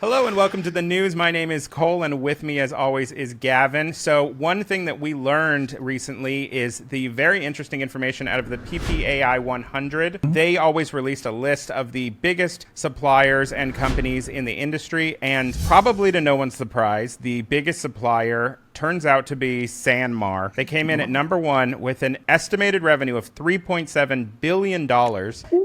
Hello and welcome to the news. My name is Cole, and with me, as always, is Gavin. So one thing that we learned recently is the very interesting information out of the PPAI 100. They always released a list of the biggest suppliers and companies in the industry, and probably to no one's surprise, the biggest supplier turns out to be Sanmar. They came in at number one with an estimated revenue of $3.7 billion,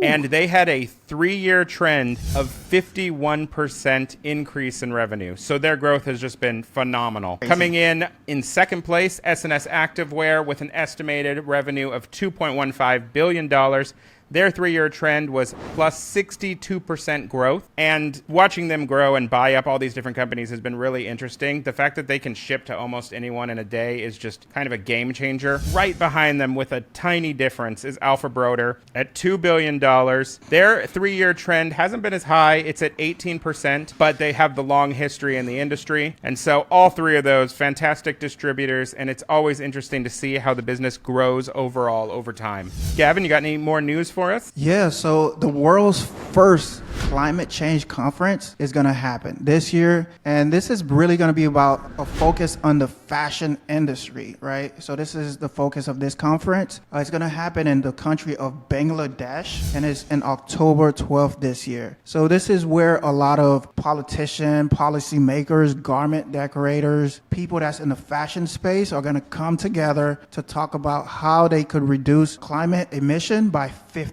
and they had a 3-year trend of 51% increase in revenue. So their growth has just been phenomenal. Coming in second place, S&S Activewear with an estimated revenue of $2.15 billion. Their 3-year trend was plus 62% growth, and watching them grow and buy up all these different companies has been really interesting. The fact that they can ship to almost anyone in a day is just kind of a game changer. Right behind them with a tiny difference is Alpha Broder at $2 billion. Their 3-year trend hasn't been as high. It's at 18%, but they have the long history in the industry. And so all three of those fantastic distributors, and it's always interesting to see how the business grows overall over time. Gavin, you got any more news for us? Yeah, so the world's first climate change conference is going to happen this year, and this is really going to be about a focus on the fashion industry, right? So this is the focus of this conference. It's going to happen in the country of Bangladesh, and it's in October 12th this year. So this is where a lot of politicians, policymakers, garment decorators, people that's in the fashion space are going to come together to talk about how they could reduce climate emission by 50%.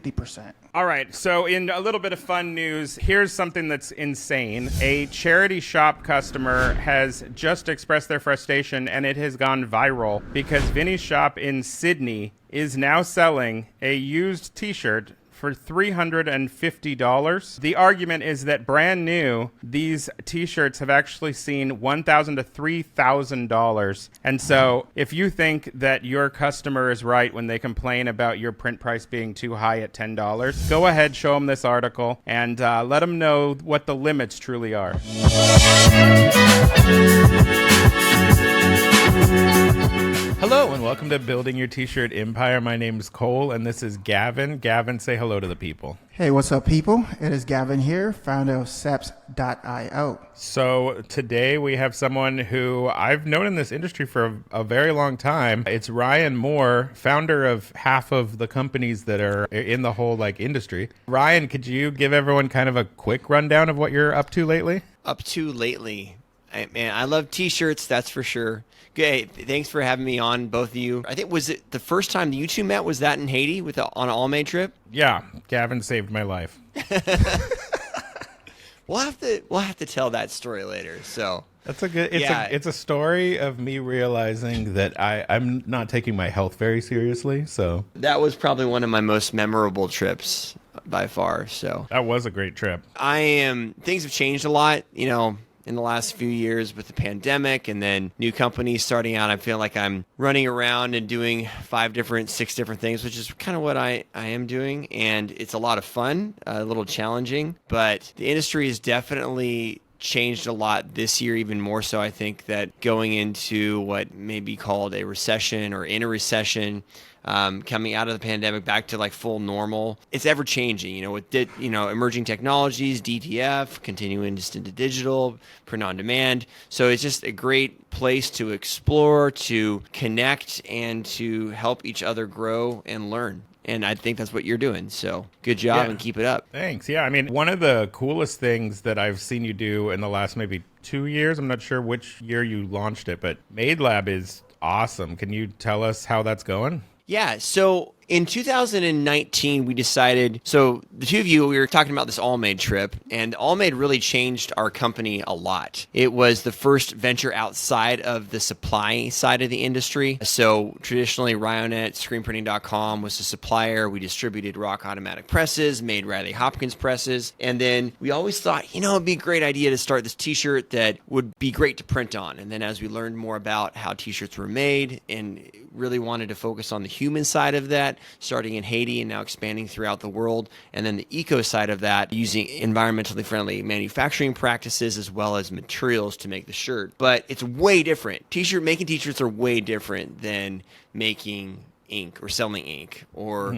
All right, so in a little bit of fun news, here's something that's insane. A charity shop customer has just expressed their frustration, and it has gone viral because Vinny's shop in Sydney is now selling a used t-shirt for $350. The argument is that brand new, these t-shirts have actually seen $1,000 to $3,000. And so if you think that your customer is right when they complain about your print price being too high at $10, go ahead, show them this article, and let them know what the limits truly are. Hello and welcome to Building Your T-Shirt Empire. My name is Cole and this is Gavin. Gavin, say hello to the people. Hey, what's up, people? It is Gavin here, founder of Seps.io. So today we have someone who I've known in this industry for a very long time. It's Ryan Moor, founder of half of the companies that are in the whole industry. Ryan, could you give everyone kind of a quick rundown of what you're up to lately? Man, I love t-shirts, that's for sure. Okay, thanks for having me on, both of you. I think, was it the first time you two met? Was that in Haiti on an all-made trip? Yeah, Gavin saved my life. We'll have to tell that story later. So that's a good. It's a story of me realizing that I'm not taking my health very seriously. So that was probably one of my most memorable trips by far. So that was a great trip. Things have changed a lot, in the last few years with the pandemic and then new companies starting out. I feel like I'm running around and doing 6 different things, which is kind of what I am doing. And it's a lot of fun, a little challenging, but the industry has definitely changed a lot this year, even more so. I think that going into what may be called a recession or in a recession, coming out of the pandemic back to full normal, it's ever changing, with emerging technologies, DTF, continuing just into digital, print on demand. So it's just a great place to explore, to connect, and to help each other grow and learn. And I think that's what you're doing. So good job and keep it up. Thanks. Yeah. I mean, one of the coolest things that I've seen you do in the last maybe 2 years, I'm not sure which year you launched it, but MadeLab is awesome. Can you tell us how that's going? Yeah. So in 2019, we decided, so the two of you, we were talking about this All-Made trip, and All-Made really changed our company a lot. It was the first venture outside of the supply side of the industry. So traditionally, Ryonet, screenprinting.com was the supplier. We distributed Rock automatic presses, made Riley Hopkins presses. And then we always thought, it'd be a great idea to start this t-shirt that would be great to print on. And then as we learned more about how t-shirts were made and really wanted to focus on the human side of that, starting in Haiti and now expanding throughout the world. And then the eco side of that, using environmentally friendly manufacturing practices as well as materials to make the shirt. But it's way different. Making t-shirts are way different than making ink or selling ink or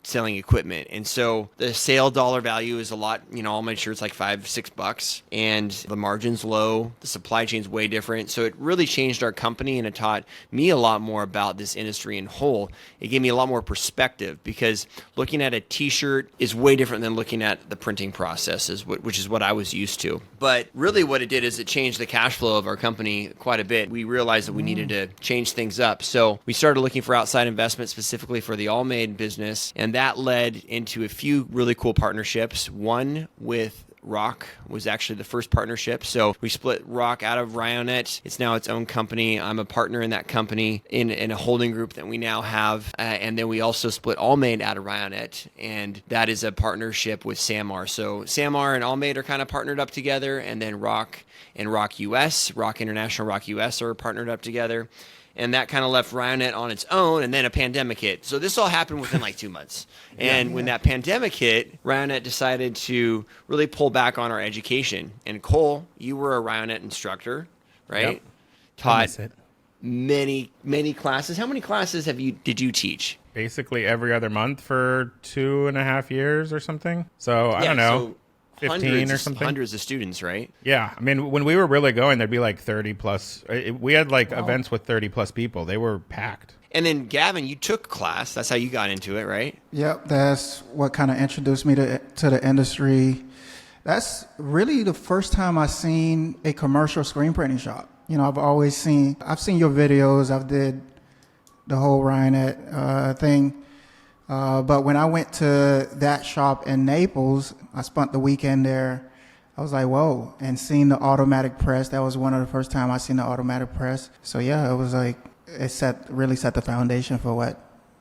selling equipment. And so the sale dollar value is a lot, all my shirts like $5-6, and the margin's low. The supply chain's way different. So it really changed our company, and it taught me a lot more about this industry in whole. It gave me a lot more perspective, because looking at a t-shirt is way different than looking at the printing processes, which is what I was used to. But really what it did is it changed the cash flow of our company quite a bit. We realized that we needed to change things up. So we started looking for outside investment specifically for the All Made business. And that led into a few really cool partnerships. One with Rock was actually the first partnership. So we split Rock out of Ryonet. It's now its own company. I'm a partner in that company in a holding group that we now have. And then we also split All Made out of Ryonet. And that is a partnership with Samar. So Samar and All Made are kind of partnered up together. And then Rock and Rock US, Rock International, Rock US are partnered up together. And that kind of left Ryonet on its own, and then a pandemic hit. So this all happened within like 2 months. And when that pandemic hit, Ryonet decided to really pull back on our education. And Cole, you were a Ryonet instructor, right? Yep. Taught many, many classes. How many classes did you teach? Basically every other month for 2.5 years or something. So I don't know. So 15 or something. Hundreds of students, right? Yeah. I mean, when we were really going, there'd be like 30 plus. We had like events with 30 plus people. They were packed. And then, Gavin, you took class. That's how you got into it, right? Yep, that's what kind of introduced me to the industry. That's really the first time I seen a commercial screen printing shop. I've seen your videos. I've did the whole Ryonet thing. But when I went to that shop in Naples, I spent the weekend there. I was like, whoa, and seeing the automatic press. That was one of the first time I seen the automatic press. So yeah, it was like, really set the foundation for what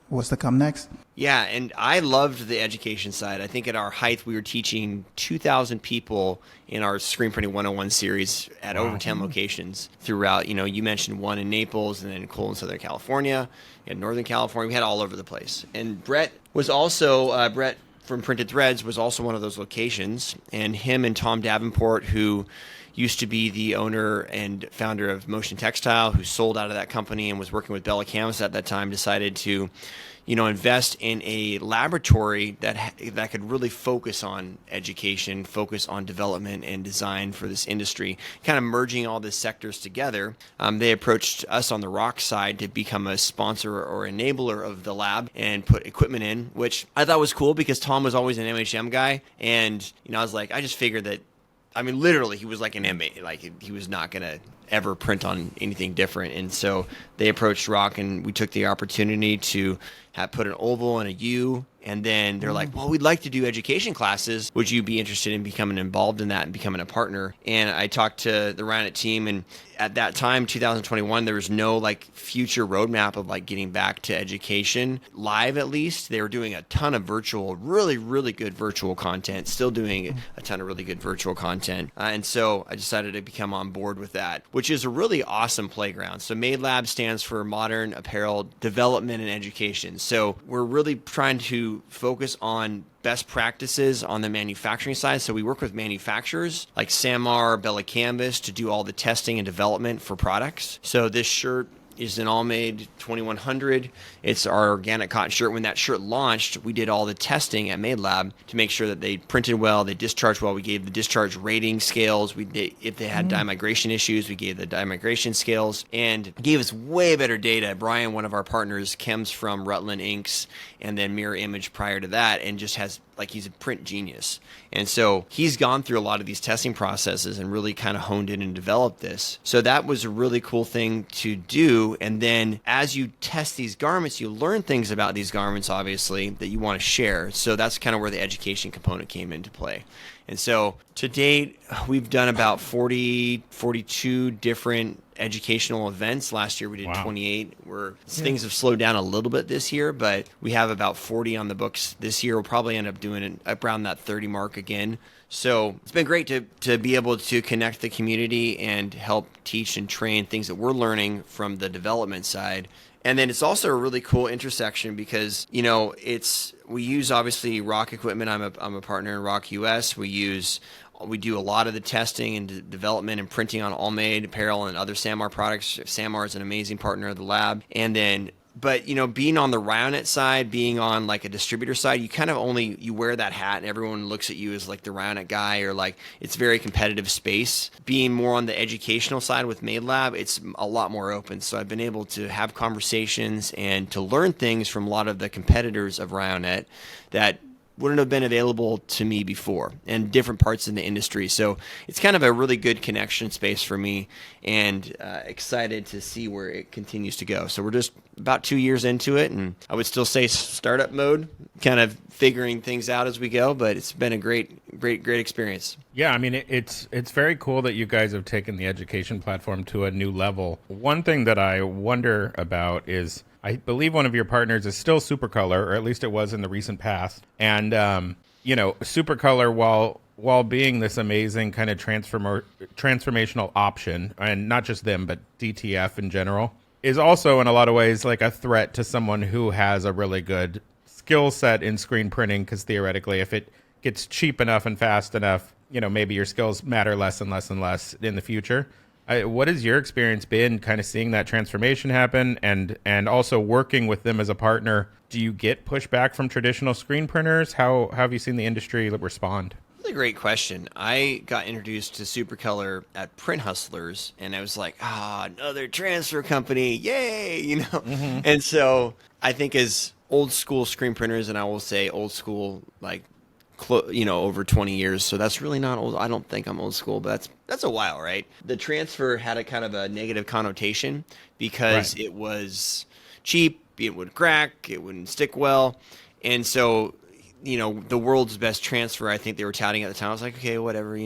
was to come next. Yeah, and I loved the education side. I think at our height, we were teaching 2,000 people in our Screen Printing 101 series at over 10 locations throughout. You mentioned one in Naples, and then Cole in Southern California, in Northern California. We had all over the place. And Brett was also, Brett from Printed Threads was also one of those locations. And him and Tom Davenport, who used to be the owner and founder of Motion Textile, who sold out of that company and was working with Bella Canvas at that time, decided to invest in a laboratory that could really focus on education, focus on development and design for this industry, kind of merging all these sectors together. They approached us on the Rock side to become a sponsor or enabler of the lab and put equipment in, which I thought was cool because Tom was always an MHM guy. And, I was like, I just figured that, literally, he was like an MA. Like, he was not going to ever print on anything different. And so they approached Rock, and we took the opportunity to put an oval and a U. And then they're like, well, we'd like to do education classes. Would you be interested in becoming involved in that and becoming a partner? And I talked to the Ryonet team, and at that time, 2021, there was no future roadmap of getting back to education live. At least they were doing a ton of virtual, really, really good virtual content, still doing a ton of really good virtual content. And so I decided to become on board with that, which is a really awesome playground. So MadeLab stands for Modern Apparel Development and Education. So we're really trying to focus on best practices on the manufacturing side. So we work with manufacturers like Samar, Bella Canvas to do all the testing and development for products. So this shirt is an All Made 2100. It's our organic cotton shirt. When that shirt launched, we did all the testing at MadeLab to make sure that they printed well, they discharged well. We gave the discharge rating scales. If they had dye migration issues, we gave the dye migration scales, and gave us way better data. Brian, one of our partners, chems from Rutland Inks and then Mirror Image prior to that, and just has he's a print genius. And so he's gone through a lot of these testing processes and really kind of honed in and developed this. So that was a really cool thing to do. And then as you test these garments, you learn things about these garments, obviously, that you want to share. So that's kind of where the education component came into play. And so to date, we've done about 42 different educational events. Last year we did 28. Things have slowed down a little bit this year, but we have about 40 on the books this year. We'll probably end up doing it around that 30 mark again. So it's been great to be able to connect the community and help teach and train things that we're learning from the development side. And then it's also a really cool intersection because, we use obviously Rock equipment. I'm a partner in Rock US. We do a lot of the testing and development and printing on All Made apparel and other Samar products. Samar is an amazing partner of the lab. And then But, being on the Ryonet side, being on like a distributor side, you kind of you wear that hat and everyone looks at you as like the Ryonet guy, or like it's very competitive space. Being more on the educational side with MadeLab, it's a lot more open. So I've been able to have conversations and to learn things from a lot of the competitors of Ryonet that wouldn't have been available to me before, and different parts in the industry. So it's kind of a really good connection space for me, and excited to see where it continues to go. So we're just about 2 years into it, and I would still say startup mode, kind of figuring things out as we go, but it's been a great experience. Yeah, I mean, it's very cool that you guys have taken the education platform to a new level. One thing that I wonder about is, I believe one of your partners is still Supercolor, or at least it was in the recent past. And, Supercolor, while being this amazing kind of transformational option, and not just them, but DTF in general, is also in a lot of ways like a threat to someone who has a really good skill set in screen printing, because theoretically, if it gets cheap enough and fast enough, maybe your skills matter less and less and less in the future. What has your experience been kind of seeing that transformation happen, and also working with them as a partner? Do you get pushback from traditional screen printers? How have you seen the industry respond? That's a great question. I got introduced to Supercolor at Print Hustlers, and I was like, another transfer company, yay, And so I think as old school screen printers, and I will say old school, like, over 20 years. So that's really not old. I don't think I'm old school, but that's a while, right? The transfer had a kind of a negative connotation because It was cheap, it would crack, it wouldn't stick well. And so, the world's best transfer, I think they were touting at the time. I was like, okay, whatever,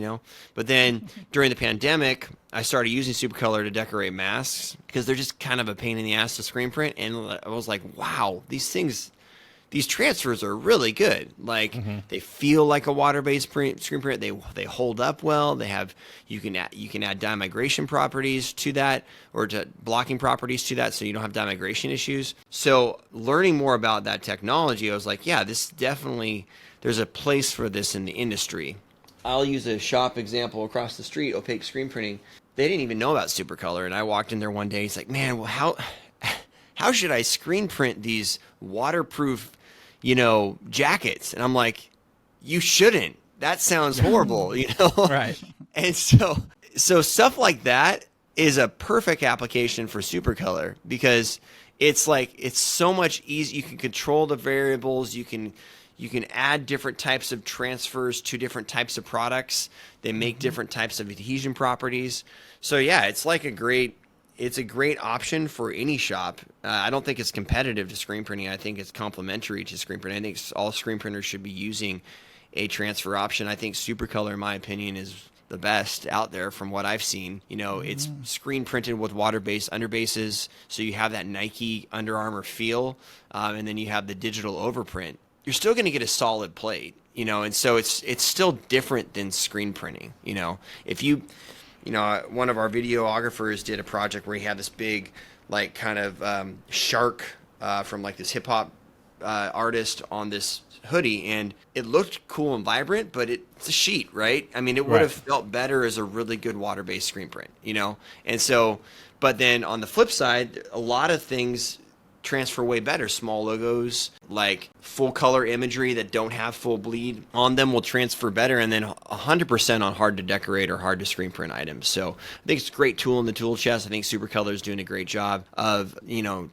But then during the pandemic, I started using Supercolor to decorate masks because they're just kind of a pain in the ass to screen print. And I was like, wow, these transfers are really good. Like they feel like a water-based screen print. They hold up well. You can add dye migration properties to that, or to blocking properties to that, so you don't have dye migration issues. So learning more about that technology, I was like, yeah, there's a place for this in the industry. I'll use a shop example across the street, Opaque Screen Printing. They didn't even know about Supercolor, and I walked in there one day. He's like, man, well, how should I screen print these waterproof jackets? And I'm like, you shouldn't. That sounds horrible, Right. And so stuff like that is a perfect application for Supercolor, because it's so much easy. You can control the variables. You can add different types of transfers to different types of products. They make different types of adhesion properties. So yeah, it's a great option for any shop. I don't think it's competitive to screen printing. I think it's complementary to screen printing. I think all screen printers should be using a transfer option. I think Supercolor, in my opinion, is the best out there from what I've seen. It's screen printed with water-based underbases, so you have that Nike Under Armour feel, and then you have the digital overprint. You're still going to get a solid plate, and so it's still different than screen printing. If you one of our videographers did a project where he had this big, like, kind of shark from like this hip hop artist on this hoodie, and it looked cool and vibrant, but it's a sheet, right? I mean, it would have felt better as a really good water-based screen print, And so, but then on the flip side, a lot of things transfer way better. Small logos, like full color imagery that don't have full bleed on them, will transfer better, and then 100% on hard to decorate or hard to screen print items. So I think it's a great tool in the tool chest. I think Supercolor is doing a great job of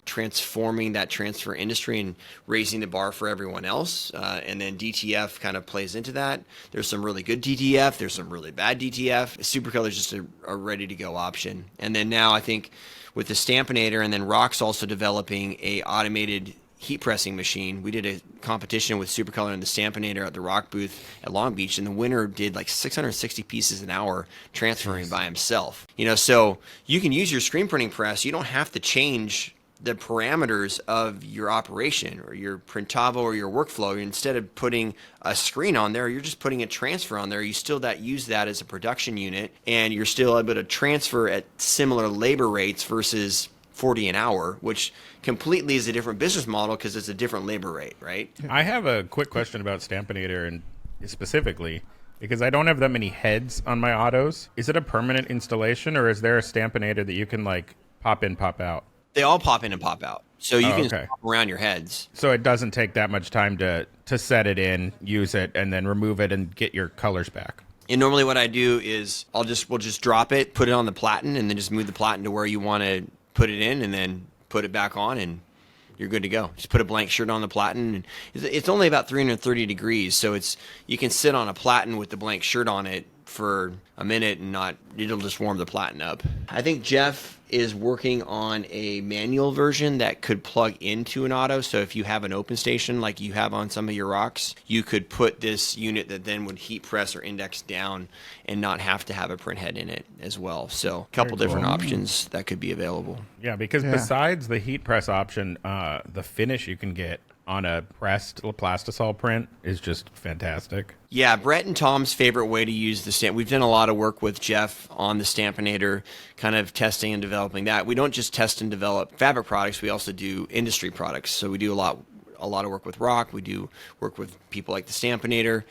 transforming that transfer industry and raising the bar for everyone else. And then DTF kind of plays into that. There's some really good DTF, there's some really bad DTF. Supercolor is just a ready to go option. And then now I think with the Stampinator, and then Rock's also developing a automated heat pressing machine. We did a competition with Supercolor and the Stampinator at the Rock booth at Long Beach, and the winner did like 660 pieces an hour transferring by himself. So you can use your screen printing press. You don't have to change the parameters of your operation or your printavo or your workflow. Instead of putting a screen on there, you're just putting a transfer on there. You still use that as a production unit, and you're still able to transfer at similar labor rates versus 40 an hour, which completely is a different business model because it's a different labor rate, right? I have a quick question about Stampinator, and specifically because I don't have that many heads on my autos. Is it a permanent installation, or is there a Stampinator that you can like pop in, pop out? They all pop in and pop out. So you can okay. swap around your heads. So it doesn't take that much time to set it in, use it, and then remove it and get your colors back. And normally what I do is we'll just drop it, put it on the platen, and then just move the platen to where you want to put it in, and then put it back on, and you're good to go. Just put a blank shirt on the platen. And it's only about 330 degrees, so you can sit on a platen with the blank shirt on it for a minute and it'll just warm the platen up. I think Jeff is working on a manual version that could plug into an auto. So if you have an open station like you have on some of your rocks, you could put this unit that then would heat press or index down and not have to have a print head in it as well. So a couple different options that could be available. Yeah, because besides the heat press option, the finish you can get on a pressed plastisol print is just fantastic. Yeah, Brett and Tom's favorite way to use the stamp. We've done a lot of work with Jeff on the Stampinator, kind of testing and developing that. We don't just test and develop fabric products, we also do industry products. So we do a lot of work with rock. We do work with people like the Stampinator.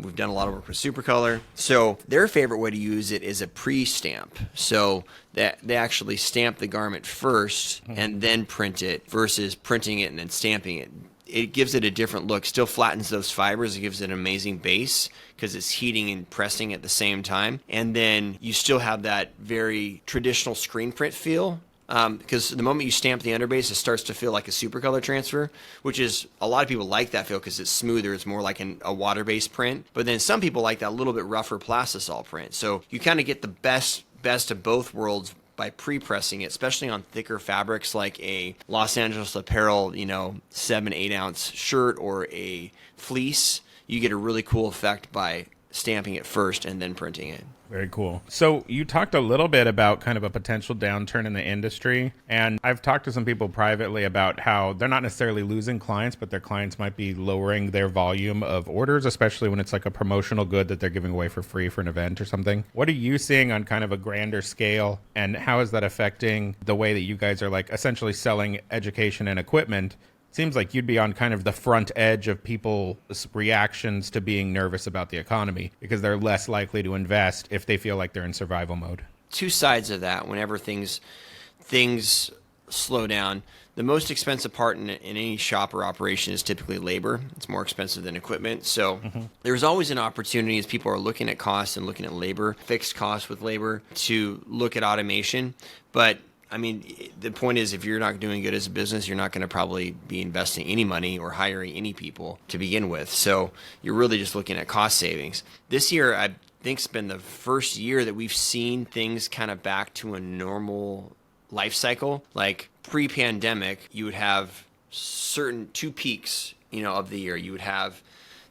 We've done a lot of work with Supercolor. So their favorite way to use it is a pre-stamp. So that they actually stamp the garment first and then print it versus printing it and then stamping it. It gives it a different look. Still flattens those fibers. It gives it an amazing base because it's heating and pressing at the same time. And then you still have that very traditional screen print feel. Because the moment you stamp the underbase, it starts to feel like a Supercolor transfer, which is a lot of people like that feel because it's smoother. It's more like a water-based print. But then some people like that little bit rougher plastisol print. So you kind of get the best of both worlds by pre-pressing it, especially on thicker fabrics like a Los Angeles Apparel, 7-8 ounce shirt or a fleece. You get a really cool effect by stamping it first and then printing it. Very cool. So you talked a little bit about kind of a potential downturn in the industry. And I've talked to some people privately about how they're not necessarily losing clients, but their clients might be lowering their volume of orders, especially when it's like a promotional good that they're giving away for free for an event or something. What are you seeing on kind of a grander scale? And how is that affecting the way that you guys are like essentially selling education and equipment? Seems like you'd be on kind of the front edge of people's reactions to being nervous about the economy because they're less likely to invest if they feel like they're in survival mode. Two sides of that. Whenever things slow down, the most expensive part in any shop or operation is typically labor. It's more expensive than equipment. So there's always an opportunity as people are looking at costs and looking at labor, fixed costs with labor, to look at automation. But I mean, the point is, if you're not doing good as a business, you're not going to probably be investing any money or hiring any people to begin with. So you're really just looking at cost savings. This year, I think it's been the first year that we've seen things kind of back to a normal life cycle. Like pre-pandemic, you would have certain two peaks, of the year. You would have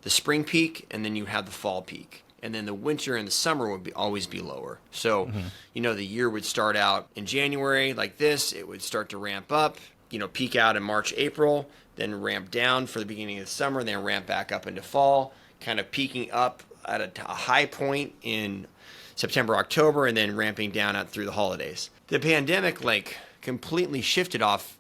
the spring peak, and then you would have the fall peak. And then the winter and the summer would always be lower. So, the year would start out in January like this. It would start to ramp up, peak out in March, April, then ramp down for the beginning of the summer, then ramp back up into fall, kind of peaking up at a high point in September, October, and then ramping down out through the holidays. The pandemic, completely shifted off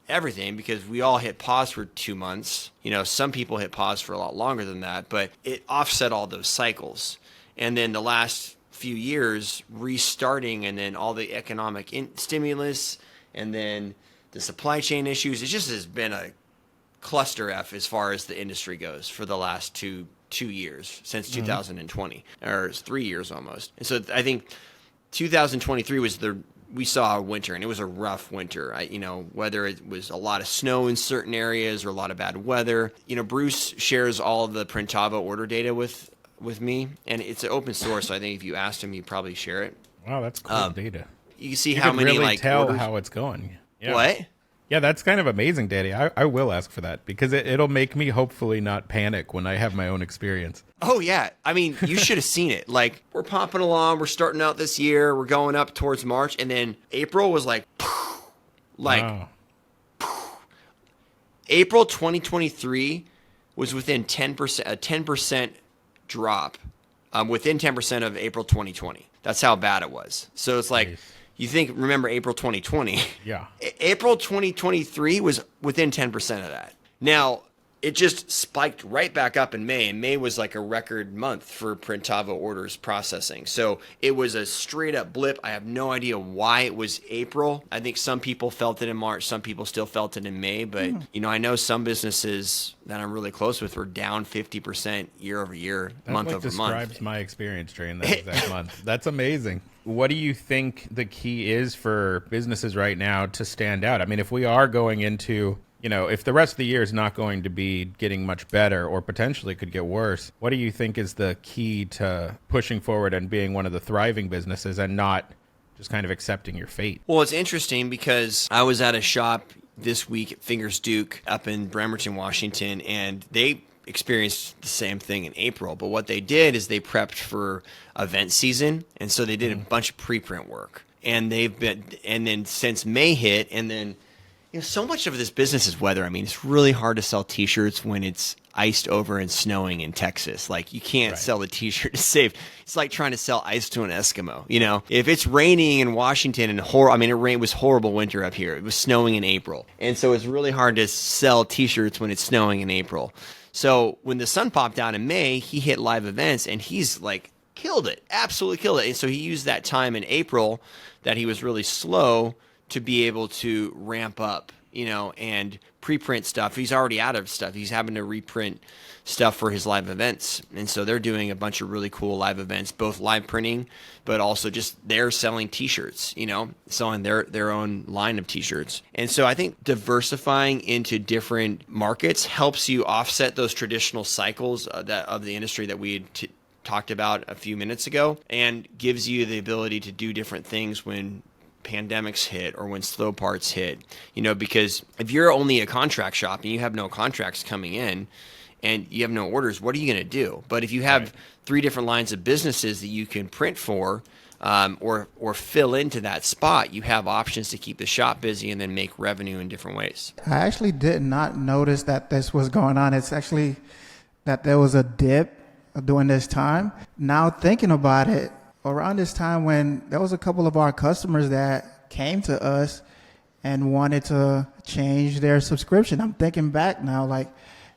everything because we all hit pause for 2 months. Some people hit pause for a lot longer than that, but it offset all those cycles. And then the last few years restarting, and then all the economic stimulus, and then the supply chain issues. It just has been a cluster F as far as the industry goes for the last two years since 2020, or 3 years almost. And so I think 2023 was we saw a winter, and it was a rough winter. Whether it was a lot of snow in certain areas or a lot of bad weather. Bruce shares all of the Printavo order data with me, and it's an open source. So I think if you asked him, he'd probably share it. Wow, that's cool data. You can see you how can many really tell orders. how it's going. Yeah. What? Yeah, that's kind of amazing, Daddy. I will ask for that because it'll make me hopefully not panic when I have my own experience. Oh, yeah. I mean, you should have seen it. We're popping along. We're starting out this year. We're going up towards March. And then April was Wow. April 2023 was within 10%, a 10% drop, within 10% of April 2020. That's how bad it was. So it's like, Nice. you remember April 2020. Yeah. April 2023 was within 10% of that. Now, it just spiked right back up in May, and May was like a record month for Printavo orders processing. So it was a straight up blip. I have no idea why it was April. I think some people felt it in March, some people still felt it in May, but I know some businesses that I'm really close with were down 50% year over year, month over month. That describes my experience during that exact month. That's amazing. What do you think the key is for businesses right now to stand out? I mean, if we are going into, if the rest of the year is not going to be getting much better or potentially could get worse, what do you think is the key to pushing forward and being one of the thriving businesses and not just kind of accepting your fate? Well, it's interesting because I was at a shop this week at Fingers Duke up in Bremerton, Washington, and they experienced the same thing in April. But what they did is they prepped for event season, and so they did a bunch of preprint work. And then since May hit, and then so much of this business is weather. I mean, it's really hard to sell T-shirts when it's iced over and snowing in Texas. Like, you can't sell a T-shirt to save. It's like trying to sell ice to an Eskimo. If it's raining in Washington and it was horrible winter up here. It was snowing in April, and so it's really hard to sell T-shirts when it's snowing in April. So when the sun popped out in May, he hit live events, and he's like killed it, absolutely killed it. And so he used that time in April that he was really slow to be able to ramp up, and preprint stuff. He's already out of stuff. He's having to reprint stuff for his live events. And so they're doing a bunch of really cool live events, both live printing, but also just they're selling T-shirts, selling their own line of T-shirts. And so I think diversifying into different markets helps you offset those traditional cycles of the industry that we had talked about a few minutes ago, and gives you the ability to do different things when pandemics hit or when slow parts hit, because if you're only a contract shop and you have no contracts coming in and you have no orders, what are you going to do? But if you have 3 different lines of businesses that you can print for, or fill into that spot, you have options to keep the shop busy and then make revenue in different ways. I actually did not notice that this was going on. It's actually that there was a dip during this time. Now thinking about it, around this time when there was a couple of our customers that came to us and wanted to change their subscription. I'm thinking back now, like,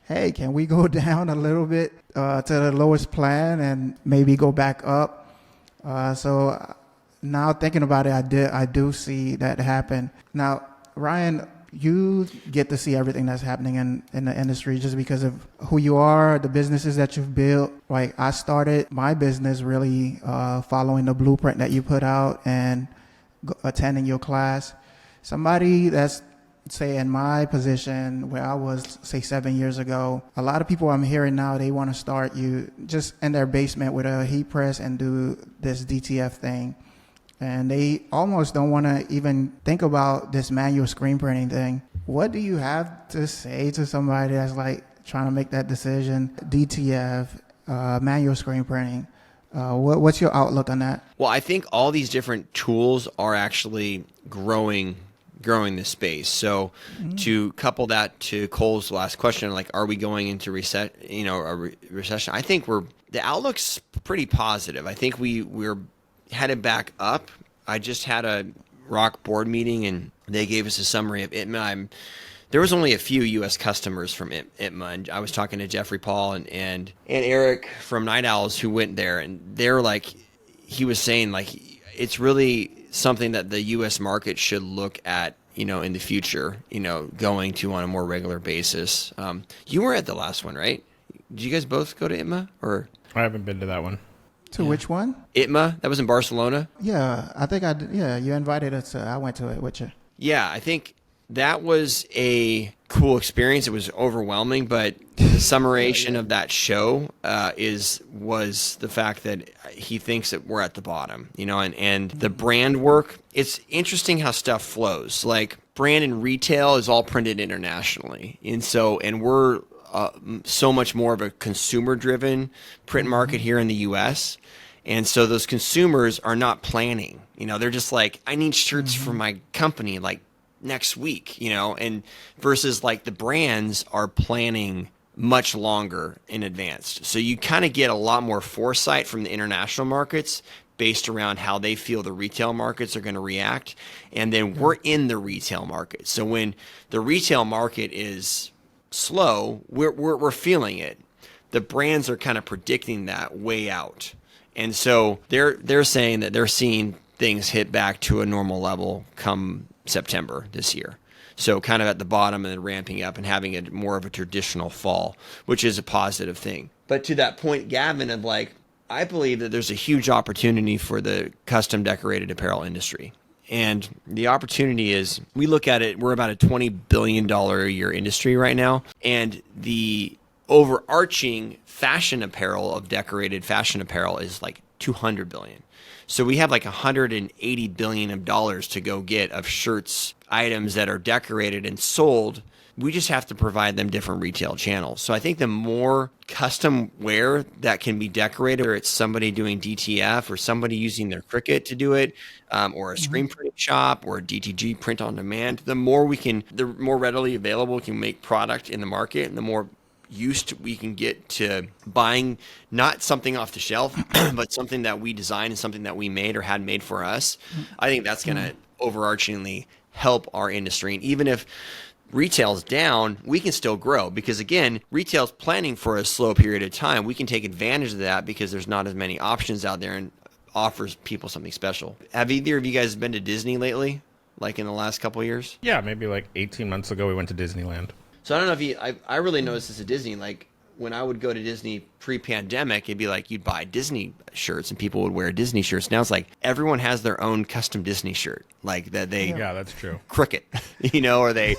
hey, can we go down a little bit to the lowest plan and maybe go back up? So now thinking about it, I do see that happen. Now, Ryan, you get to see everything that's happening in the industry just because of who you are, the businesses that you've built. Like, I started my business really following the blueprint that you put out and attending your class. Somebody that's, say, in my position where I was, say, 7 years ago, a lot of people I'm hearing now, they want to start you just in their basement with a heat press and do this DTF thing. And they almost don't want to even think about this manual screen printing thing. What do you have to say to somebody that's like trying to make that decision? DTF, manual screen printing. What's your outlook on that? Well, I think all these different tools are actually growing the space. So to couple that to Cole's last question, like, are we going into recession? I think the outlook's pretty positive. I think we're headed back up. I just had a ROC board meeting and they gave us a summary of ITMA. There was only a few U.S. customers from ITMA, and I was talking to Jeffrey Paul and Eric from Night Owls who went there, and they're like, he was saying, like, it's really something that the U.S. market should look at, in the future, going to on a more regular basis. You were at the last one, right? Did you guys both go to ITMA, or? I haven't been to that one. To which one? ITMA. That was in Barcelona. Yeah, I think you invited us. I went to it with you. Yeah, I think that was a cool experience. It was overwhelming, but the summation of that show was the fact that he thinks that we're at the bottom, and the brand work. It's interesting how stuff flows. Like, brand and retail is all printed internationally, and we're so much more of a consumer-driven print market here in the U.S., and so those consumers are not planning. They're just like, I need shirts for my company, like, next week, and versus like the brands are planning much longer in advance. So you kind of get a lot more foresight from the international markets based around how they feel the retail markets are going to react. And then we're in the retail market. So when the retail market is slow, we're feeling it. The brands are kind of predicting that way out. And so they're saying that they're seeing things hit back to a normal level come September this year. So kind of at the bottom and then ramping up and having a more of a traditional fall, which is a positive thing. But to that point, Gavin, of like, I believe that there's a huge opportunity for the custom decorated apparel industry. And the opportunity is, we look at it, we're about a $20 billion a year industry right now. And the overarching fashion apparel of decorated fashion apparel is like $200 billion. So we have like $180 billion of dollars to go get of shirts, items that are decorated and sold. We just have to provide them different retail channels. So I think the more custom wear that can be decorated, or it's somebody doing DTF or somebody using their Cricut to do it, or a screen printing shop or a DTG print on demand, the more readily available we can make product in the market, and the more used we can get to buying not something off the shelf, but something that we designed and something that we made or had made for us. I think that's going to overarchingly help our industry. And even if retail's down, we can still grow, because again, retail's planning for a slow period of time. We can take advantage of that because there's not as many options out there and offers people something special. Have either of you guys been to Disney lately? Like in the last couple of years? Yeah, maybe like 18 months ago we went to Disneyland. So I don't know if I really noticed this at Disney. Like when I would go to Disney pre-pandemic, it'd be like you'd buy Disney shirts and people would wear Disney shirts. Now it's like everyone has their own custom Disney shirt, like that they that's true. Cricut, or they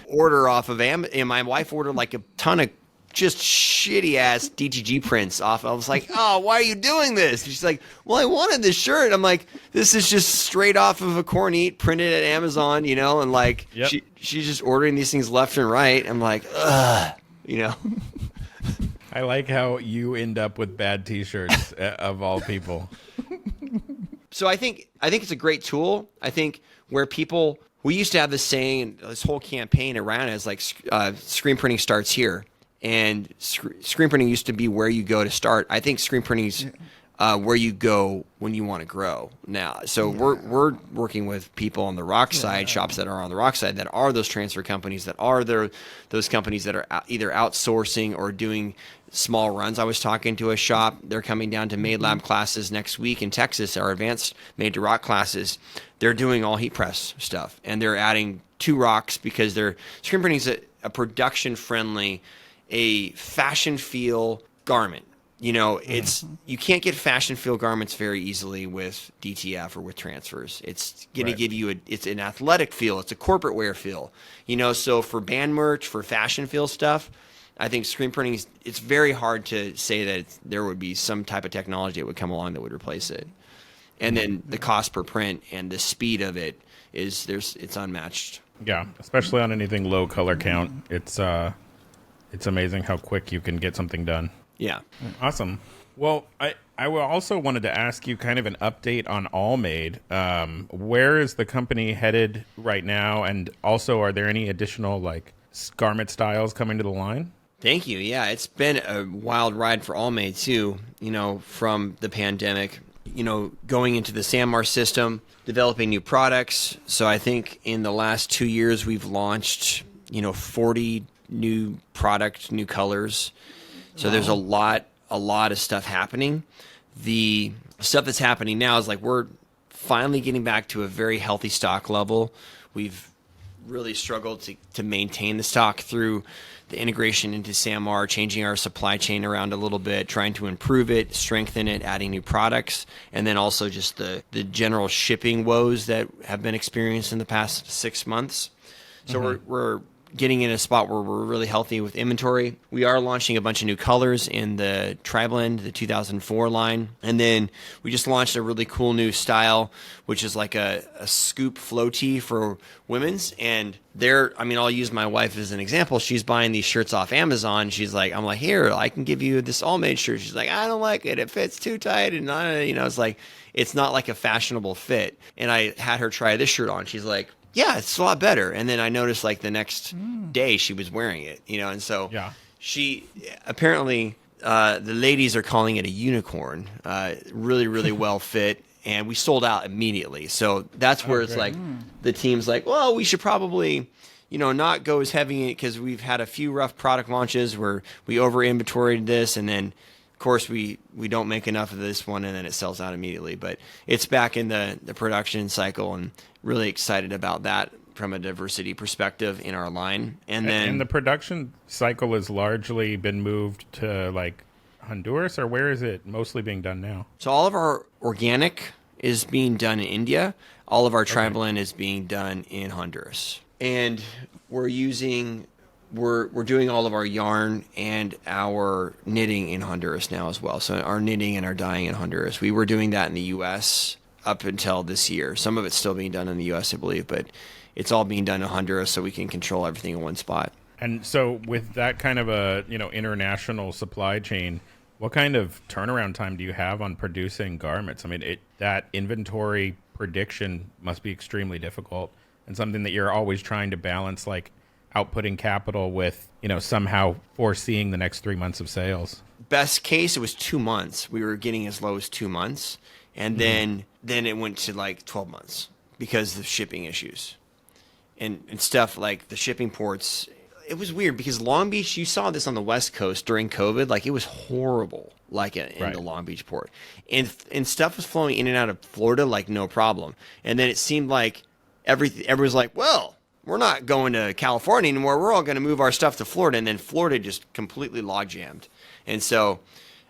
order off of Amazon. And my wife ordered like a ton of just shitty ass DTG prints off. I was like, oh, why are you doing this? And she's like, well, I wanted this shirt. I'm like, this is just straight off of a Cornette printed at Amazon, and like she's just ordering these things left and right. I'm like, ugh, I like how you end up with bad T-shirts of all people. So I think it's a great tool. I think where we used to have this saying, this whole campaign around it is like screen printing starts here. And screen printing used to be where you go to start. I think screen printing is where you go when you want to grow now. So we're working with people on the rock side, shops that are on the rock side, that are those transfer companies, that are those companies that are either outsourcing or doing small runs. I was talking to a shop. They're coming down to MadeLab classes next week in Texas, our advanced made to rock classes. They're doing all heat press stuff, and they're adding 2 rocks because screen printing is a production friendly, a fashion feel garment. It's you can't get fashion feel garments very easily with DTF or with transfers. It's going to give you it's an athletic feel. It's a corporate wear feel. So for band merch, for fashion feel stuff, I think screen printing it's very hard to say that there would be some type of technology that would come along that would replace it. And then the cost per print and the speed of it it's unmatched. Yeah, especially on anything low color count. It's amazing how quick you can get something done. Yeah. Awesome. Well, I also wanted to ask you kind of an update on AllMade. Where is the company headed right now? And also, are there any additional garment styles coming to the line? Thank you. Yeah, it's been a wild ride for AllMade too, from the pandemic, going into the SAMR system, developing new products. So I think in the last 2 years, we've launched, 40 new product, new colors. So there's a lot of stuff happening. The stuff that's happening now is we're finally getting back to a very healthy stock level. We've really struggled to maintain the stock through the integration into SAMR, changing our supply chain around a little bit, trying to improve it, strengthen it, adding new products, and then also just the general shipping woes that have been experienced in the past 6 months. So we're getting in a spot where we're really healthy with inventory. We are launching a bunch of new colors in the Tri-Blend, the 2004 line. And then we just launched a really cool new style, which is like a scoop flow tee for women's. And I'll use my wife as an example. She's buying these shirts off Amazon. I'm like, here, I can give you this AllMade shirt. She's like, I don't like it. It fits too tight. And it's not like a fashionable fit. And I had her try this shirt on. She's like, yeah, it's a lot better. And then I noticed the next day she was wearing it, and so she apparently the ladies are calling it a unicorn, really, really well fit. And we sold out immediately. So that's where it's the team's well, we should probably, not go as heavy because we've had a few rough product launches where we over inventoried this, and then of course we don't make enough of this one, and then it sells out immediately. But it's back in the production cycle, and really excited about that from a diversity perspective in our line. And the production cycle has largely been moved to like Honduras, or where is it mostly being done now? So all of our organic is being done in India. All of our tri-blend is being done in Honduras. And we're doing all of our yarn and our knitting in Honduras now as well. So our knitting and our dyeing in Honduras. We were doing that in the U.S. up until this year. Some of it's still being done in the U.S., I believe, but it's all being done in Honduras so we can control everything in one spot. And so with that kind of a, international supply chain, what kind of turnaround time do you have on producing garments? I mean, that inventory prediction must be extremely difficult, and something that you're always trying to balance, like outputting capital with, somehow foreseeing the next 3 months of sales. Best case, it was 2 months. We were getting as low as 2 months, and then it went to like 12 months because of shipping issues and stuff like the shipping ports. It was weird because Long Beach, you saw this on the West Coast during COVID, like it was horrible, like in the Long Beach port, and stuff was flowing in and out of Florida like no problem. And then it seemed like everyone's like, well, we're not going to California anymore. We're all going to move our stuff to Florida. And then Florida just completely log jammed. And so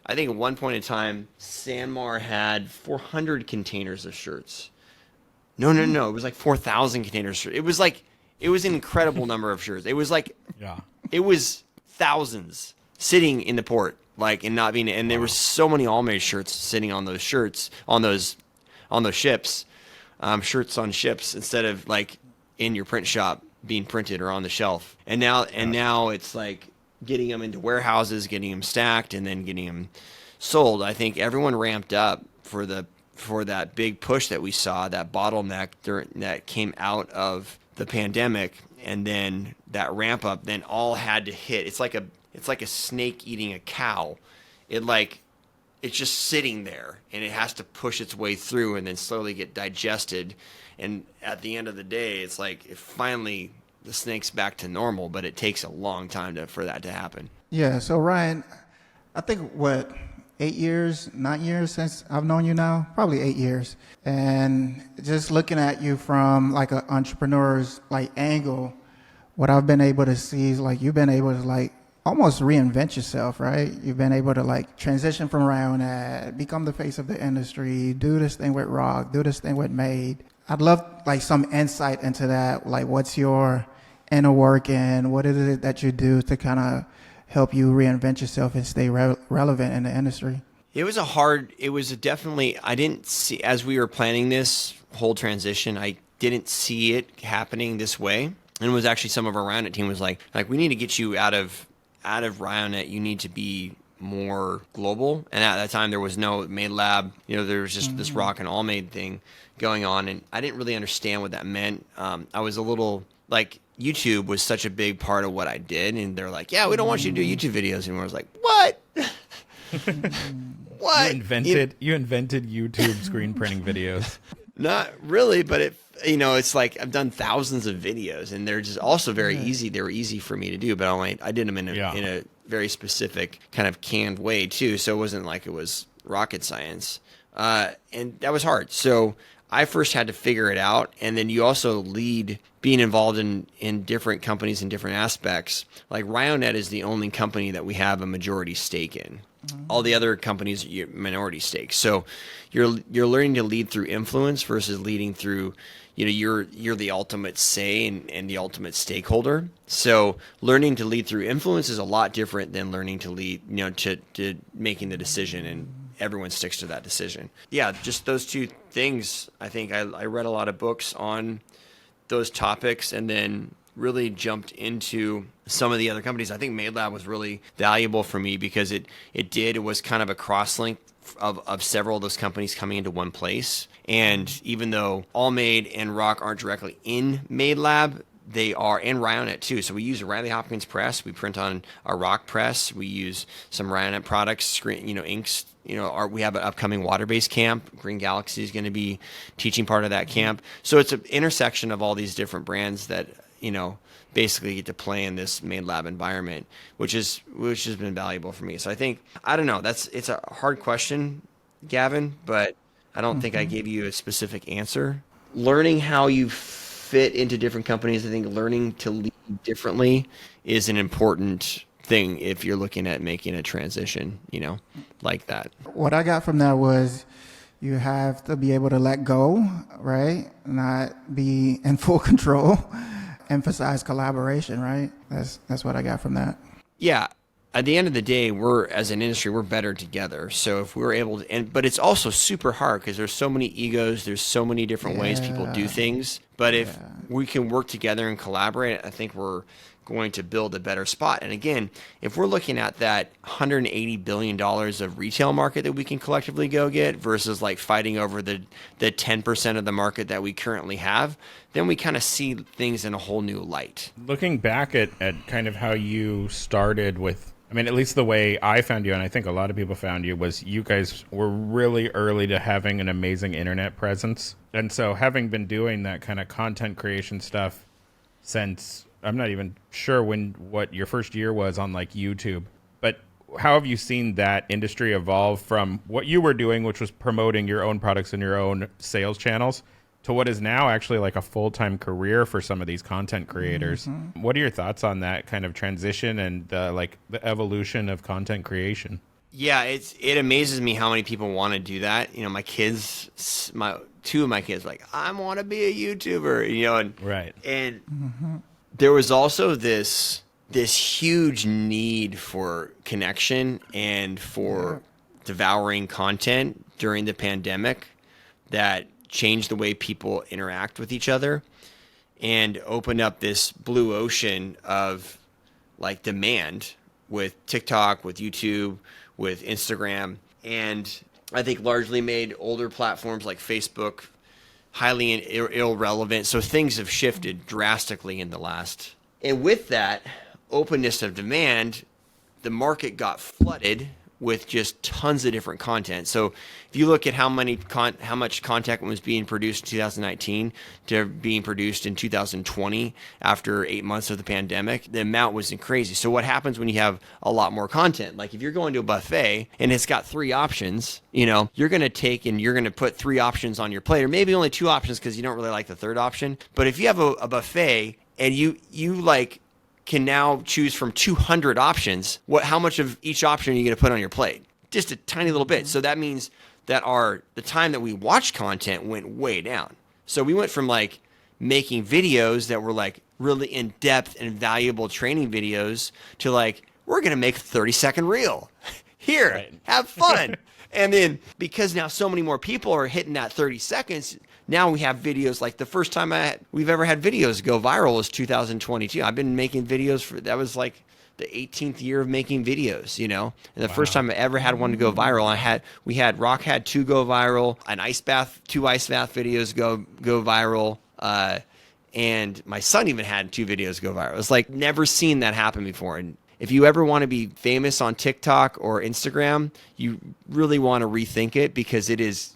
I think at one point in time, Sanmar had 400 containers of shirts. No. It was like 4,000 containers. It was an incredible number of shirts. It was like, it was thousands sitting in the port, like, and not being, and there were so many All-Made shirts sitting on those shirts, on those ships, shirts on ships, instead of like in your print shop being printed or on the shelf. And now it's like getting them into warehouses, getting them stacked, and then getting them sold. I think everyone ramped up for that big push that we saw, that bottleneck that came out of the pandemic, and then that ramp up then all had to hit. It's like a snake eating a cow. It's just sitting there, and it has to push its way through and then slowly get digested. And at the end of the day, it's like finally the snake's back to normal, but it takes a long time for that to happen. Yeah. So Ryan, I think 8 years, 9 years since I've known you now, probably 8 years. And just looking at you from like an entrepreneur's like angle, what I've been able to see is like you've been able to like almost reinvent yourself, right? You've been able to like transition from Ryonet, become the face of the industry, do this thing with Rock, do this thing with Made. I'd love like some insight into that. Like what's your inner work and what is it that you do to kind of help you reinvent yourself and stay relevant in the industry? It was definitely, I didn't see, as we were planning this whole transition, I didn't see it happening this way. And it was actually some of our Ryonet team was like, we need to get you out of Ryonet. You need to be more global. And at that time there was no MadeLab, there was just this Rock and All Made thing going on. And I didn't really understand what that meant. I was a little like, YouTube was such a big part of what I did, and they're like, "Yeah, we don't want you to do YouTube videos anymore." I was like, "What? What? You invented YouTube screen printing videos." Not really, but it's like I've done thousands of videos, and they're just also very easy. They were easy for me to do, but I did them in a very specific kind of canned way too. So it wasn't like it was rocket science, and that was hard. So I first had to figure it out, and then you also lead being involved in different companies in different aspects. Like Ryonet is the only company that we have a majority stake in. All the other companies are minority stakes. So you're learning to lead through influence versus leading through, you're the ultimate say and the ultimate stakeholder. So learning to lead through influence is a lot different than learning to lead, to making the decision, and everyone sticks to that decision. Yeah, just those two things. I think I read a lot of books on those topics and then really jumped into some of the other companies. I think MadeLab was really valuable for me because it was kind of a cross-link of several of those companies coming into one place. And even though All Made and Rock aren't directly in MadeLab, they are, and Ryonet too. So we use a Riley Hopkins press. We print on a Rock press. We use some Ryonet products, inks. We have an upcoming water-based camp. Green Galaxy is going to be teaching part of that camp. So it's an intersection of all these different brands that basically get to play in this MadeLab environment, which has been valuable for me. So I think, I don't know, it's a hard question, Gavin, but I don't think I gave you a specific answer. Learning how you fit into different companies, I think learning to lead differently is an important thing if you're looking at making a transition, like that. What I got from that was you have to be able to let go, right? Not be in full control. Emphasize collaboration, right? That's what I got from that. Yeah. At the end of the day, as an industry, we're better together. So if we're able to, but it's also super hard because there's so many egos, there's so many different ways people do things. But if we can work together and collaborate, I think we're going to build a better spot. And again, if we're looking at that $180 billion of retail market that we can collectively go get versus like fighting over the 10% of the market that we currently have, then we kind of see things in a whole new light. Looking back at kind of how you started with, I mean, at least the way I found you, and I think a lot of people found you, was you guys were really early to having an amazing internet presence. And so having been doing that kind of content creation stuff since, I'm not even sure what your first year was on like YouTube, but how have you seen that industry evolve from what you were doing, which was promoting your own products and your own sales channels, to what is now actually like a full-time career for some of these content creators? What are your thoughts on that kind of transition and the evolution of content creation? Yeah, it amazes me how many people want to do that. My kids, two of my kids, like, I want to be a YouTuber, and right. And there was also this huge need for connection and for devouring content during the pandemic that changed the way people interact with each other and opened up this blue ocean of like demand with TikTok, with YouTube, with Instagram, and I think largely made older platforms like Facebook highly irrelevant. So things have shifted drastically in the last. And with that openness of demand, the market got flooded with just tons of different content. So if you look at how much content was being produced in 2019 to being produced in 2020 after 8 months of the pandemic, the amount wasn't crazy. So what happens when you have a lot more content? Like if you're going to a buffet and it's got 3 options, you're going to take and you're going to put 3 options on your plate, or maybe only 2 options because you don't really like the third option. But if you have a buffet and you can now choose from 200 options, how much of each option are you going to put on your plate? Just a tiny little bit. So that means that the time that we watch content went way down. So we went from like making videos that were like really in-depth and valuable training videos to like, we're going to make a 30-second reel. Here, right. Have fun. And then because now so many more people are hitting that 30 seconds, now we have videos like the first time we've ever had videos go viral was 2022. I've been making videos that was like the 18th year of making videos, and the first time I ever had one to go viral, Rock had 2 go viral, 2 ice bath videos go viral, and my son even had 2 videos go viral. It's like never seen that happen before. And if you ever want to be famous on TikTok or Instagram, you really want to rethink it, because it is,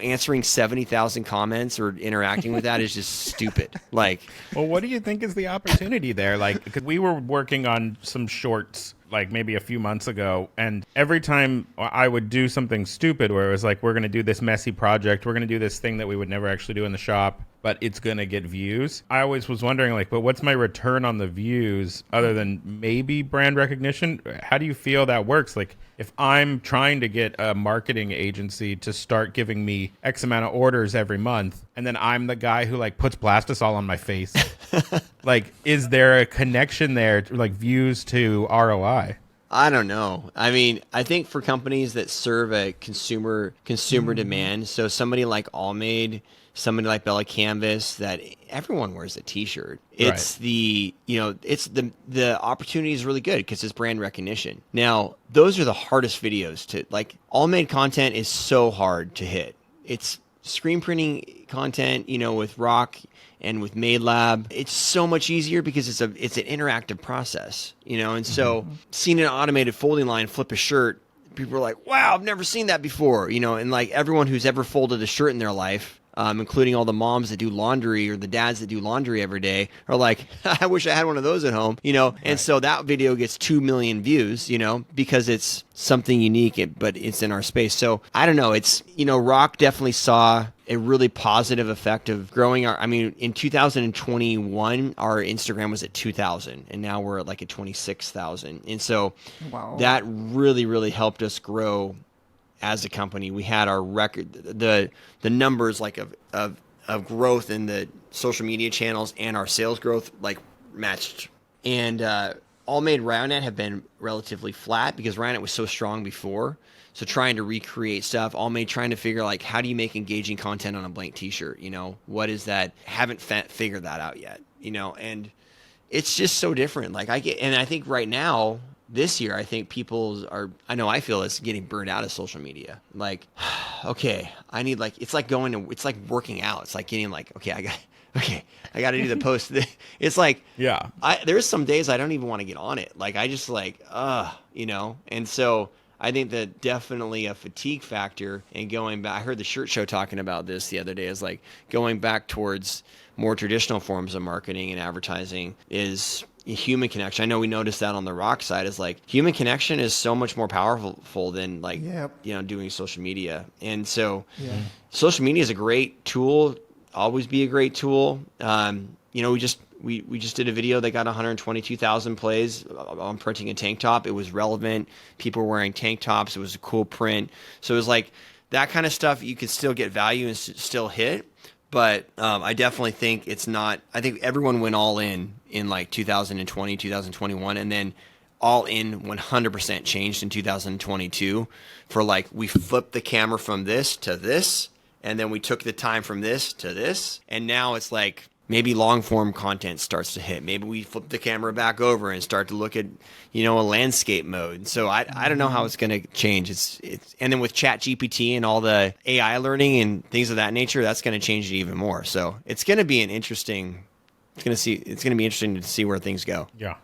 answering 70,000 comments or interacting with that is just stupid. Like, well, what do you think is the opportunity there? Like, because we were working on some shorts like maybe a few months ago, and every time I would do something stupid where it was like, we're going to do this messy project, we're going to do this thing that we would never actually do in the shop, but it's going to get views. I always was wondering, like, but what's my return on the views other than maybe brand recognition? How do you feel that works? Like, if I'm trying to get a marketing agency to start giving me X amount of orders every month, and then I'm the guy who like puts plastisol on my face, like, is there a connection there to like views to ROI? I don't know. I mean, I think for companies that serve a consumer demand, so somebody like Allmade, somebody like Bella Canvas, that everyone wears a t-shirt. It's right. The opportunity is really good because it's brand recognition. Now, those are the hardest videos to like. Allmade content is so hard to hit. It's screen printing content, with Rock and with MadeLab. It's so much easier because it's an interactive process, and so seeing an automated folding line flip a shirt, people are like, wow, I've never seen that before, and like everyone who's ever folded a shirt in their life including all the moms that do laundry or the dads that do laundry every day, are like, I wish I had one of those at home, you know? And so that video gets 2 million views, you know, because it's something unique, but it's in our space. So I don't know. It's, you know, Rock definitely saw a really positive effect of growing our, I mean, in 2021, our Instagram was at 2,000 and now we're at like at 26,000. And so that really, really helped us grow as a company. We had our record, the numbers like of growth in the social media channels and our sales growth like matched. And All Made Ryonet have been relatively flat because Ryonet was so strong before. So trying to recreate stuff, All Made trying to figure like, how do you make engaging content on a blank t-shirt? You know, what is that? Haven't figured that out yet, you know, and it's just so different. Like I think right now, this year, I think people are, I know I feel it's getting burned out of social media. Like, okay, I need like, it's like working out. It's like getting like, okay, I got to do the post. It's like, yeah, there's some days I don't even want to get on it. Like I just like, you know, and so I think that definitely a fatigue factor and going back, I heard the Shirt Show talking about this the other day, is like going back towards more traditional forms of marketing and advertising is human connection. I know we noticed that on the Rock side is like human connection is so much more powerful than like, you know, doing social media. And so social media is a great tool, always be a great tool. You know, we just did a video that got 122,000 plays on printing a tank top. It was relevant. People were wearing tank tops. It was a cool print. So it was like that kind of stuff. You could still get value and still hit. But I definitely think it's not. I think everyone went all in like 2020, 2021, and then all in 100% changed in 2022 for like we flipped the camera from this to this, and then we took the time from this to this, and now it's like maybe long form content starts to hit. Maybe we flip the camera back over and start to look at, you know, a landscape mode. So I don't know how it's going to change. It's and then with Chat GPT and all the AI learning and things of that nature, that's going to change it even more. So it's going to be interesting to see where things go. Yeah.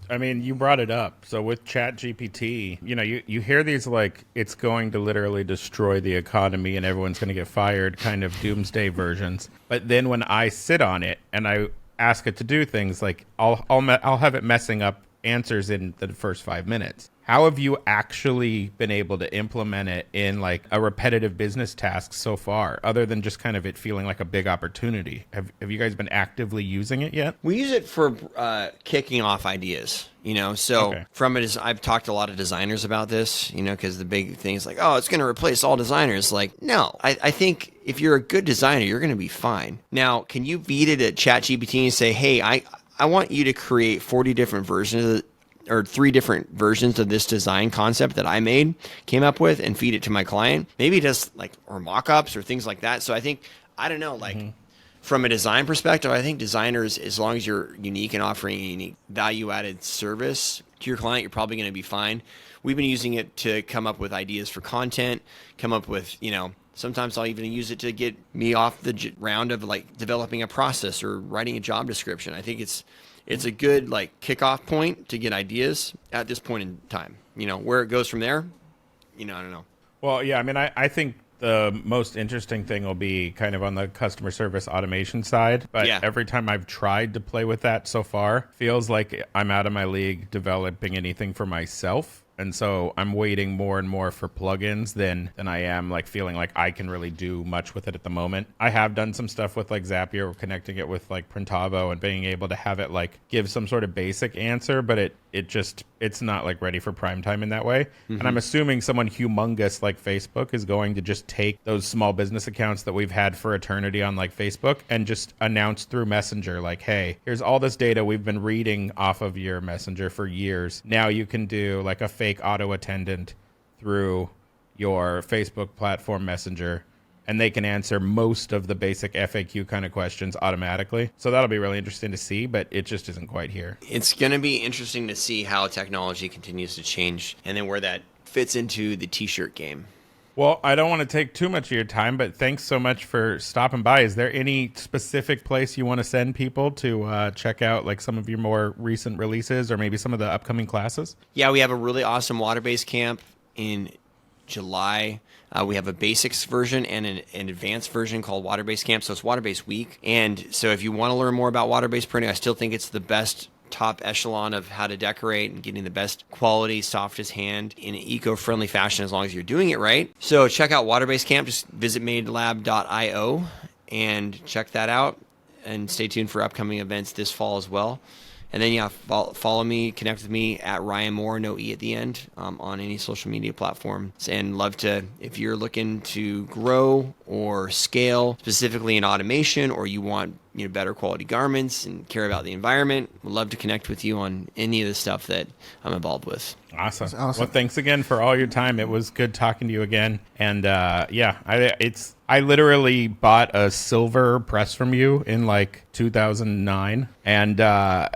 I mean, you brought it up. So with Chat GPT, you know, you hear these like it's going to literally destroy the economy and everyone's going to get fired kind of doomsday versions. But then when I sit on it and I ask it to do things like I'll have it messing up answers in the first 5 minutes. How have you actually been able to implement it in like a repetitive business task so far, other than just kind of it feeling like a big opportunity? Have you guys been actively using it yet? We use it for kicking off ideas, you know. So I've talked to a lot of designers about this, you know, because the big thing is like, oh, it's going to replace all designers. Like, no, I think if you're a good designer, you're going to be fine. Now, can you feed it at ChatGPT and say, hey, I want you to create 40 different versions or 3 different versions of this design concept that I came up with and feed it to my client. Maybe it does like, or mock-ups or things like that. So I think, I don't know, like from a design perspective, I think designers, as long as you're unique and offering a unique value-added service to your client, you're probably going to be fine. We've been using it to come up with ideas for content, come up with, you know, sometimes I'll even use it to get me off the round of like developing a process or writing a job description. I think it's a good like kickoff point to get ideas at this point in time. You know, where it goes from there, you know, I don't know. Well, yeah, I mean, I think the most interesting thing will be kind of on the customer service automation side. But every time I've tried to play with that so far, feels like I'm out of my league developing anything for myself. And so I'm waiting more and more for plugins than I am like feeling like I can really do much with it at the moment. I have done some stuff with like Zapier, connecting it with like Printavo and being able to have it like give some sort of basic answer, but it's not like ready for prime time in that way. Mm-hmm. And I'm assuming someone humongous like Facebook is going to just take those small business accounts that we've had for eternity on like Facebook and just announce through Messenger like, hey, here's all this data we've been reading off of your Messenger for years. Now you can do like a fake auto attendant through your Facebook platform Messenger, and they can answer most of the basic FAQ kind of questions automatically. So that'll be really interesting to see, but it just isn't quite here. It's going to be interesting to see how technology continues to change and then where that fits into the t-shirt game. Well, I don't want to take too much of your time, but thanks so much for stopping by. Is there any specific place you want to send people to check out like some of your more recent releases or maybe some of the upcoming classes? Yeah, we have a really awesome water-based camp in July. We have a basics version and an advanced version called Water-Based Camp. So it's Water-Based Week. And so if you want to learn more about water-based printing, I still think it's the best top echelon of how to decorate and getting the best quality, softest hand in an eco-friendly fashion as long as you're doing it right. So check out Water-Based Camp. Just visit MadeLab.io and check that out. And stay tuned for upcoming events this fall as well. And then, follow me, connect with me at Ryan Moor, no E at the end, on any social media platforms. And love to, if you're looking to grow or scale, specifically in automation, or you want better quality garments and care about the environment, would love to connect with you on any of the stuff that I'm involved with. Awesome. That's awesome. Well, thanks again for all your time. It was good talking to you again. And I literally bought a silver press from you in like 2009, and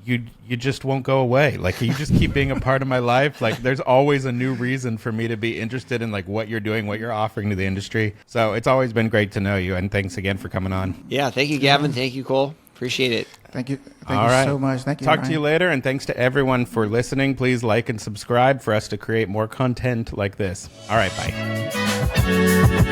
you just won't go away. Like, you just keep being a part of my life. Like, there's always a new reason for me to be interested in like what you're doing, what you're offering to the industry. So it's always been great to know you, and thanks again for coming on. Yeah, thank you, Gavin. Thank you, Cole. Appreciate it. Thank you. All Thank you right. so much. Thank you. Talk Ryan. to you later, and thanks to everyone for listening. Please like and subscribe for us to create more content like this. All right, bye.